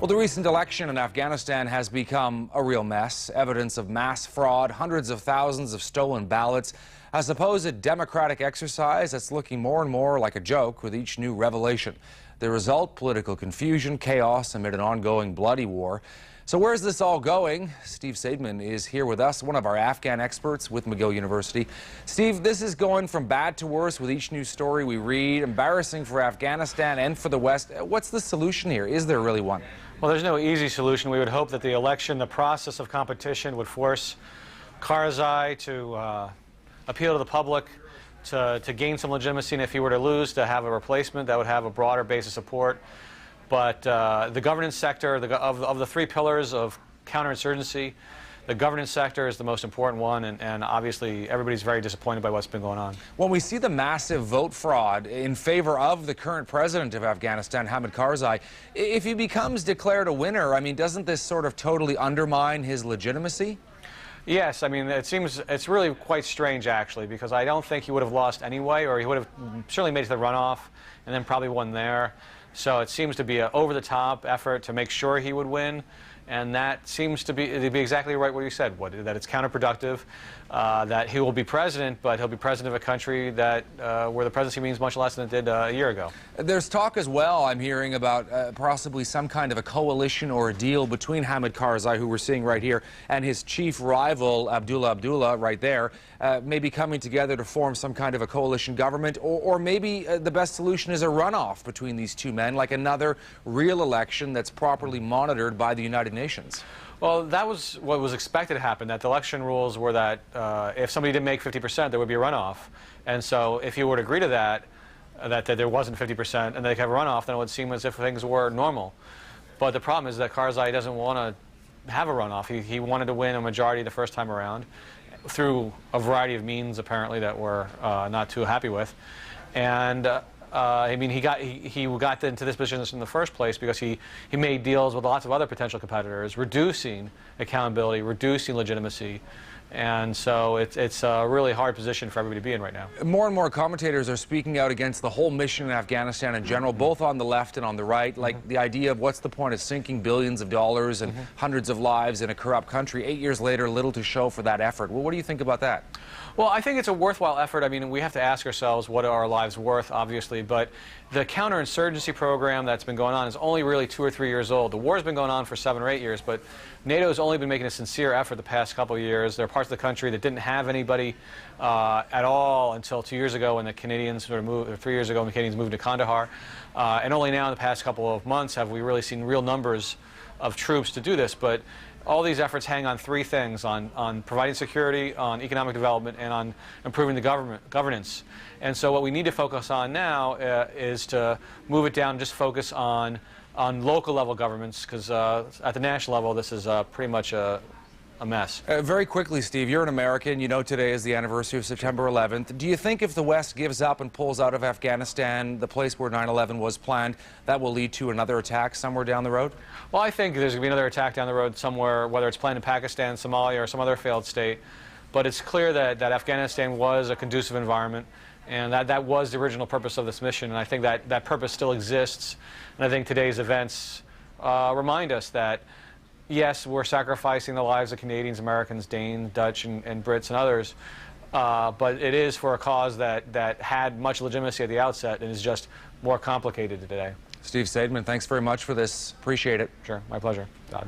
Well, the recent election in Afghanistan has become a real mess. Evidence of mass fraud, hundreds of thousands of stolen ballots, a supposed democratic exercise that's looking more and more like a joke with each new revelation. The result, political confusion, chaos amid an ongoing bloody war. So where's this all going? Steve Seidman is here with us, one of our Afghan experts with McGill University. Steve, this is going from bad to worse with each new story we read, embarrassing for Afghanistan and for the West. What's the solution here? Is there really one? Well, there's no easy solution. We would hope that the election, the process of competition, would force Karzai to appeal to the public, to gain some legitimacy, and if he were to lose, to have a replacement that would have a broader base of support. But the governance sector, of the three pillars of counterinsurgency, the governance sector is the most important one, and obviously everybody's very disappointed by what's been going on. When we see the massive vote fraud in favor of the current president of Afghanistan, Hamid Karzai, if he becomes declared a winner, I mean, doesn't this sort of totally undermine his legitimacy? Yes, I mean, it's really quite strange, actually, because I don't think he would have lost anyway, or he would have certainly made it to the runoff and then probably won there. So it seems to be an over-the-top effort to make sure he would win, and that seems to be exactly right what you said, that it's counterproductive, that he will be president, but he'll be president of a country that where the presidency means much less than it did a year ago. There's talk as well, I'm hearing, about possibly some kind of a coalition or a deal between Hamid Karzai, who we're seeing right here, and his chief rival, Abdullah, right there, maybe coming together to form some kind of a coalition government, or maybe the best solution is a runoff between these two men, like another real election that's properly monitored by the United Nations. Well, that was what was expected to happen, that the election rules were that if somebody didn't make 50%, there would be a runoff. And so if you were to agree to that there wasn't 50% and they could have a runoff, then it would seem as if things were normal. But the problem is that Karzai doesn't want to have a runoff. He wanted to win a majority the first time around through a variety of means, apparently, that we're not too happy with. And I mean, he got into this position in the first place because he made deals with lots of other potential competitors, reducing accountability, reducing legitimacy. And so it's a really hard position for everybody to be in right now. More and more commentators are speaking out against the whole mission in Afghanistan in general, both on the left and on the right, like the idea of what's the point of sinking billions of dollars and hundreds of lives in a corrupt country. 8 years later, little to show for that effort. Well, what do you think about that? Well, I think it's a worthwhile effort. I mean, we have to ask ourselves, what are our lives worth, obviously, but the counterinsurgency program that's been going on is only really 2 or 3 years old. The war's been going on for 7 or 8 years, but NATO's only been making a sincere effort the past couple of years. There are parts of the country that didn't have anybody at all until 2 years ago when the Canadians sort of moved, or 3 years ago when the Canadians moved to Kandahar. And only now in the past couple of months have we really seen real numbers of troops to do this. But all these efforts hang on three things: on providing security, on economic development, and on improving the governance. And so what we need to focus on now is to move it down and just focus on local level governments, because at the national level this is pretty much a mess. Very quickly, Steve, you're an American. You know today is the anniversary of September 11th. Do you think if the West gives up and pulls out of Afghanistan, the place where 9/11 was planned, that will lead to another attack somewhere down the road? Well, I think there's going to be another attack down the road somewhere, whether it's planned in Pakistan, Somalia, or some other failed state. But it's clear that Afghanistan was a conducive environment, and that was the original purpose of this mission. And I think that purpose still exists. And I think today's events remind us that, yes, we're sacrificing the lives of Canadians, Americans, Danes, Dutch, and Brits and others, but it is for a cause that had much legitimacy at the outset and is just more complicated today. Steve Seidman, thanks very much for this. Appreciate it. Sure, my pleasure, Todd.